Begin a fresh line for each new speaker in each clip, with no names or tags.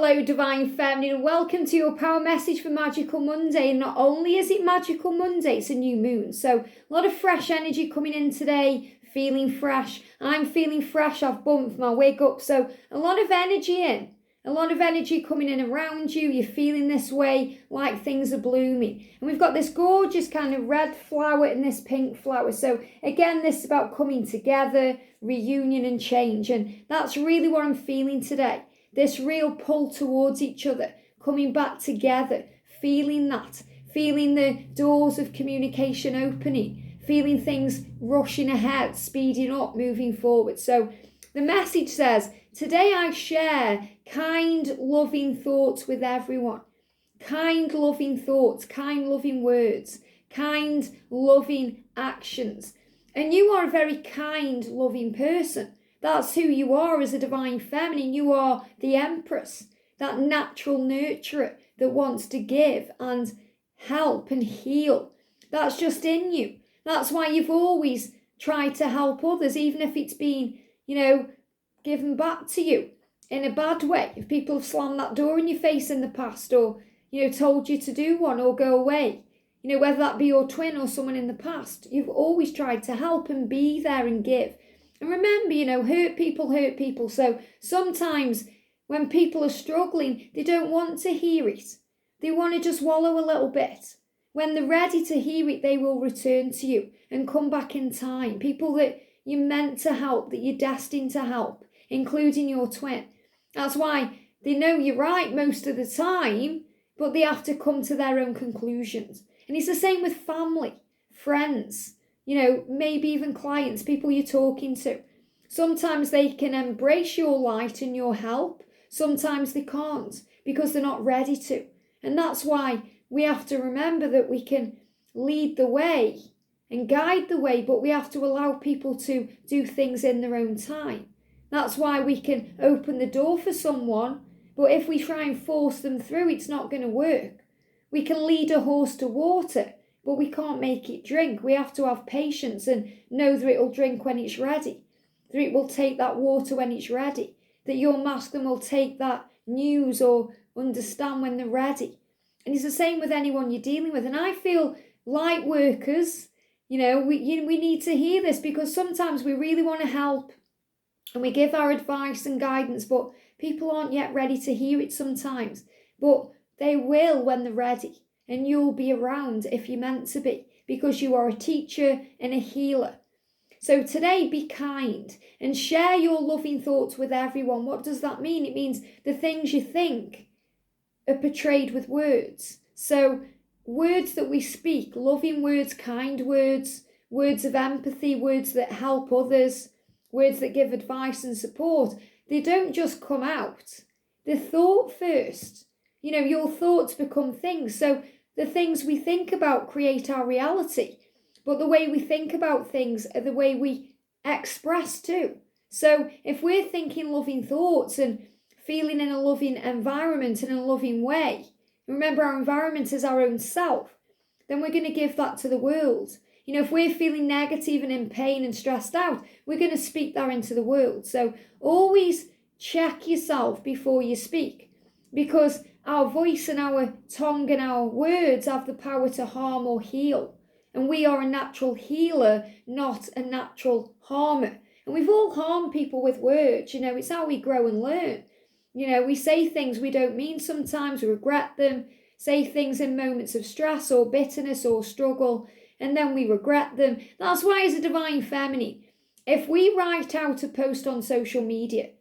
Hello, Divine Feminine, and welcome to your power message for Magical Monday. And not only is it Magical Monday, it's a new moon. So a lot of fresh energy coming in today, feeling fresh. I'm feeling fresh. I've bumped my wig up. So a lot of energy in. A lot of energy coming in around you. You're feeling this way, like things are blooming. And we've got this gorgeous kind of red flower and this pink flower. So again, this is about coming together, reunion and change. And that's really what I'm feeling today. This real pull towards each other, coming back together, feeling that, feeling the doors of communication opening, feeling things rushing ahead, speeding up, moving forward. So the message says, today I share kind, loving thoughts with everyone. Kind, loving thoughts, kind, loving words, kind, loving actions. And you are a very kind, loving person. That's who you are as a divine feminine. You are the empress, that natural nurturer that wants to give and help and heal. That's just in you. That's why you've always tried to help others, even if it's been, given back to you in a bad way. If people have slammed that door in your face in the past or, told you to do one or go away, whether that be your twin or someone in the past, you've always tried to help and be there and give. And remember, hurt people. So sometimes when people are struggling, they don't want to hear it. They want to just wallow a little bit. When they're ready to hear it, they will return to you and come back in time. People that you're meant to help, that you're destined to help, including your twin. That's why they know you're right most of the time, but they have to come to their own conclusions. And it's the same with family, friends, maybe even clients, people you're talking to. Sometimes they can embrace your light and your help. Sometimes they can't because they're not ready to. And that's why we have to remember that we can lead the way and guide the way, but we have to allow people to do things in their own time. That's why we can open the door for someone, but if we try and force them through, it's not going to work. We can lead a horse to water, but we can't make it drink. We have to have patience and know that it will drink when it's ready, that it will take that water when it's ready, that your masculine will take that news or understand when they're ready. And it's the same with anyone you're dealing with. And I feel light workers, we need to hear this because sometimes we really want to help and we give our advice and guidance, but people aren't yet ready to hear it sometimes. But they will when they're ready. And you'll be around if you're meant to be, because you are a teacher and a healer. So today, be kind and share your loving thoughts with everyone. What does that mean? It means the things you think are portrayed with words. So words that we speak, loving words, kind words, words of empathy, words that help others, words that give advice and support, they don't just come out. They're thought first. Your thoughts become things. So the things we think about create our reality, but the way we think about things are the way we express too. So if we're thinking loving thoughts and feeling in a loving environment in a loving way, remember our environment is our own self, then we're going to give that to the world. If we're feeling negative and in pain and stressed out, we're going to speak that into the world. So always check yourself before you speak, because our voice and our tongue and our words have the power to harm or heal. And we are a natural healer, not a natural harmer. And we've all harmed people with words. It's how we grow and learn. We say things we don't mean sometimes, we regret them, say things in moments of stress or bitterness or struggle, and then we regret them. That's why as a divine feminine, if we write out a post on social media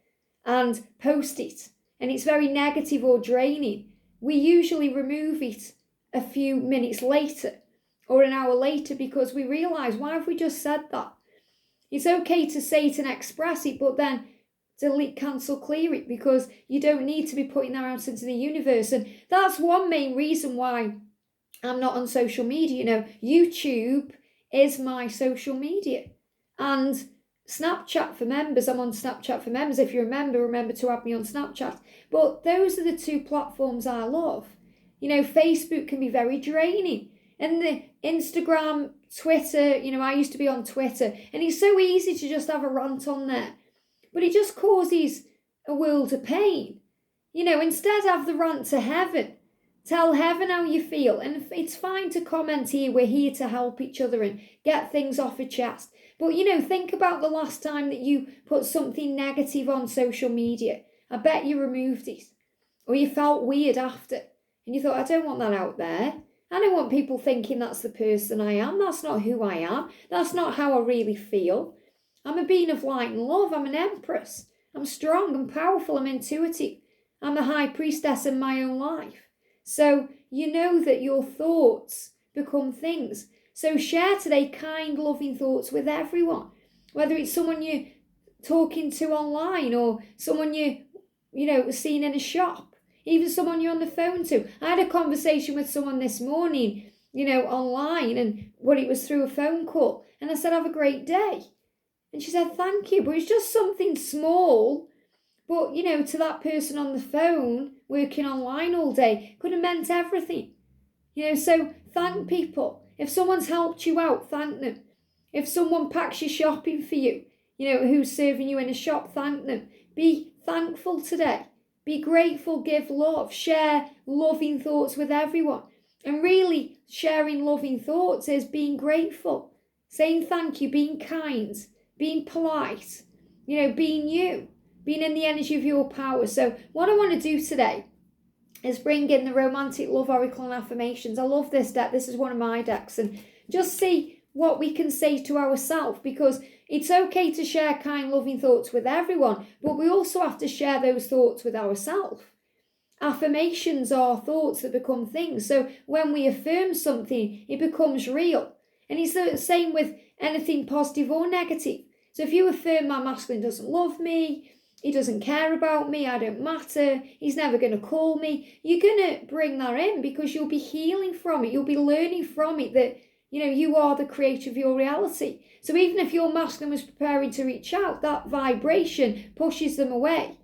and post it, and it's very negative or draining, we usually remove it a few minutes later or an hour later because we realise, why have we just said that? It's okay to say it and express it, but then delete, cancel, clear it, because you don't need to be putting that out into the universe. And that's one main reason why I'm not on social media. YouTube is my social media. And Snapchat for members, I'm on Snapchat for members. If you remember to add me on Snapchat. But those are the two platforms I love. Facebook can be very draining. And the Instagram, Twitter, I used to be on Twitter. And it's so easy to just have a rant on there. But it just causes a world of pain. Instead have the rant to heaven. Tell heaven how you feel. And it's fine to comment here. We're here to help each other and get things off your chest. But, think about the last time that you put something negative on social media. I bet you removed it. Or you felt weird after. And you thought, I don't want that out there. I don't want people thinking that's the person I am. That's not who I am. That's not how I really feel. I'm a being of light and love. I'm an empress. I'm strong and powerful. I'm intuitive. I'm the high priestess in my own life. So you know that your thoughts become things. So share today kind, loving thoughts with everyone. Whether it's someone you're talking to online or someone you're seeing in a shop. Even someone you're on the phone to. I had a conversation with someone this morning, online, and it was through a phone call. And I said, have a great day. And she said, thank you. But it's just something small. But, to that person on the phone, working online all day, could have meant everything. So thank people. If someone's helped you out, thank them. If someone packs your shopping for you, who's serving you in a shop, thank them. Be thankful today. Be grateful, give love, share loving thoughts with everyone. And really, sharing loving thoughts is being grateful, saying thank you, being kind, being polite, being you, being in the energy of your power. So what I want to do today is bring in the Romantic Love Oracle and Affirmations. I love this deck. This is one of my decks. And just see what we can say to ourselves, because it's okay to share kind, loving thoughts with everyone, but we also have to share those thoughts with ourselves. Affirmations are thoughts that become things. So when we affirm something, it becomes real. And it's the same with anything positive or negative. So if you affirm my masculine doesn't love me, he doesn't care about me, I don't matter, he's never going to call me, you're going to bring that in because you'll be healing from it. You'll be learning from it that you are the creator of your reality. So even if your masculine was preparing to reach out, that vibration pushes them away.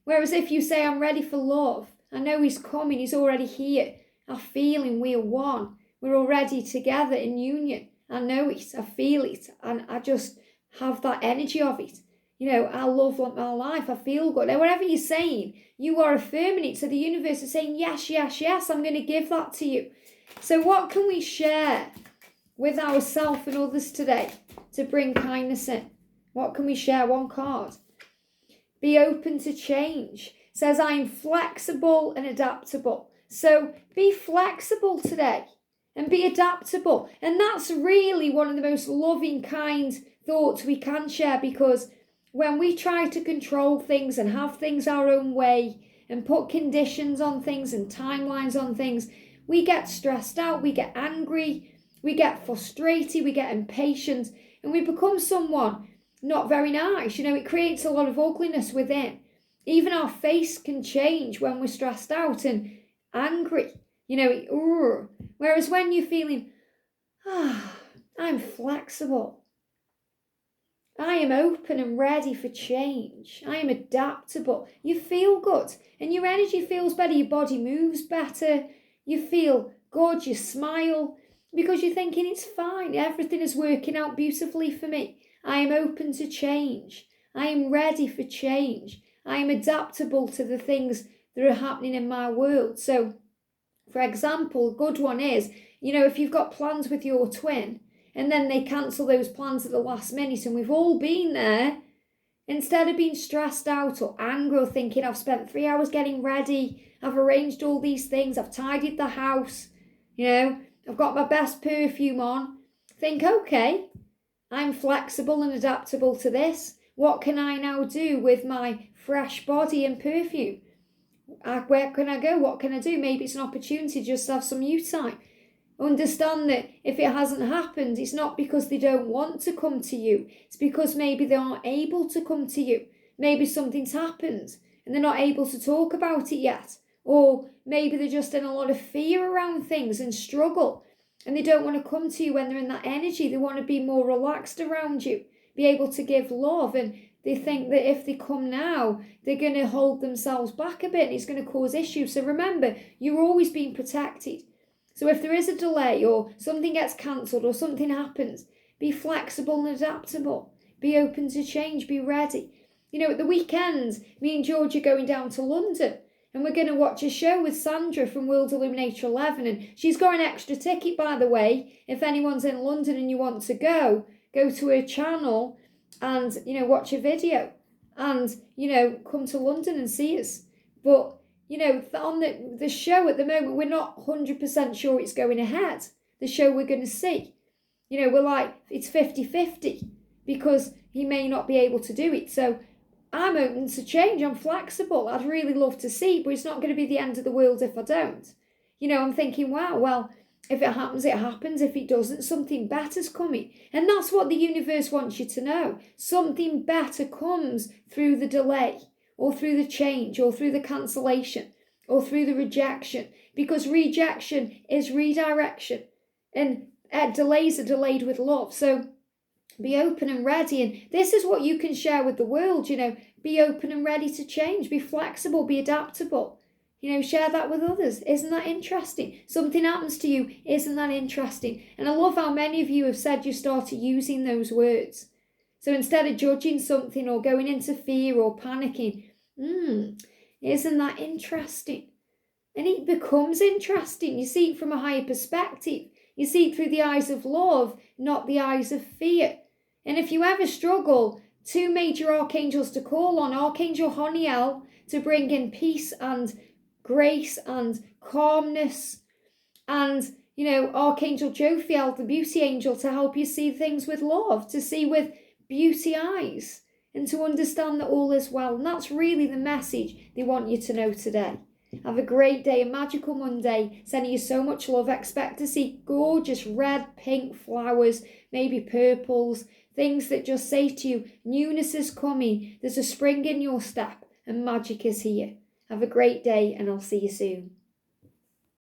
Whereas if you say, I'm ready for love, I know he's coming, he's already here, I feel him, we are one, we're already together in union, I know it, I feel it, and I just have that energy of it. I love my life, I feel good. And whatever you're saying, you are affirming it. So the universe is saying, yes, yes, yes, I'm going to give that to you. So what can we share with ourselves and others today to bring kindness in? What can we share? One card. Be open to change. It says, I'm flexible and adaptable. So be flexible today and be adaptable. And that's really one of the most loving, kind thoughts we can share, because when we try to control things and have things our own way and put conditions on things and timelines on things, we get stressed out, we get angry, we get frustrated, we get impatient, and we become someone not very nice. It creates a lot of ugliness within. Even our face can change when we're stressed out and angry. Whereas when you're feeling, I'm flexible, I am open and ready for change, I am adaptable, you feel good and your energy feels better, your body moves better, you feel good, you smile because you're thinking it's fine, everything is working out beautifully for me. I am open to change, I am ready for change, I am adaptable to the things that are happening in my world. So for example, a good one is, if you've got plans with your twin and then they cancel those plans at the last minute, and we've all been there, instead of being stressed out or angry or thinking, I've spent 3 hours getting ready, I've arranged all these things, I've tidied the house, I've got my best perfume on, think, okay, I'm flexible and adaptable to this. What can I now do with my fresh body and perfume? Where can I go? What can I do? Maybe it's an opportunity just to have some you time. Understand that if it hasn't happened, it's not because they don't want to come to you. It's because maybe they aren't able to come to you. Maybe something's happened and they're not able to talk about it yet. Or maybe they're just in a lot of fear around things and struggle, and they don't want to come to you when they're in that energy. They want to be more relaxed around you, be able to give love, and they think that if they come now, they're going to hold themselves back a bit and it's going to cause issues. So remember, you're always being protected. So if there is a delay or something gets cancelled or something happens, be flexible and adaptable. Be open to change, be ready. At the weekend, me and George are going down to London. And we're going to watch a show with Sandra from World Illuminator 11. And she's got an extra ticket, by the way. If anyone's in London and you want to go to her channel and, watch a video. And, come to London and see us. But, on the show at the moment, we're not 100% sure it's going ahead. The show we're going to see. We're like, it's 50-50 because he may not be able to do it. So I'm open to change. I'm flexible. I'd really love to see, but it's not going to be the end of the world if I don't. I'm thinking, wow, well, if it happens, it happens. If it doesn't, something better's coming. And that's what the universe wants you to know. Something better comes through the delay or through the change or through the cancellation or through the rejection, because rejection is redirection and delays are delayed with love. So be open and ready. And this is what you can share with the world, be open and ready to change, be flexible, be adaptable, share that with others. Isn't that interesting? Something happens to you. Isn't that interesting? And I love how many of you have said you started using those words. So instead of judging something or going into fear or panicking, isn't that interesting? And it becomes interesting. You see it from a higher perspective. You see it through the eyes of love, not the eyes of fear. And if you ever struggle, 2 major archangels to call on: Archangel Honiel to bring in peace and grace and calmness, and Archangel Jophiel, the beauty angel, to help you see things with love, to see with beauty eyes, and to understand that all is well. And that's really the message they want you to know today. Have a great day, a magical Monday. Sending you so much love. Expect to see gorgeous red, pink flowers, maybe purples, things that just say to you, newness is coming. There's a spring in your step and magic is here. Have a great day and I'll see you soon.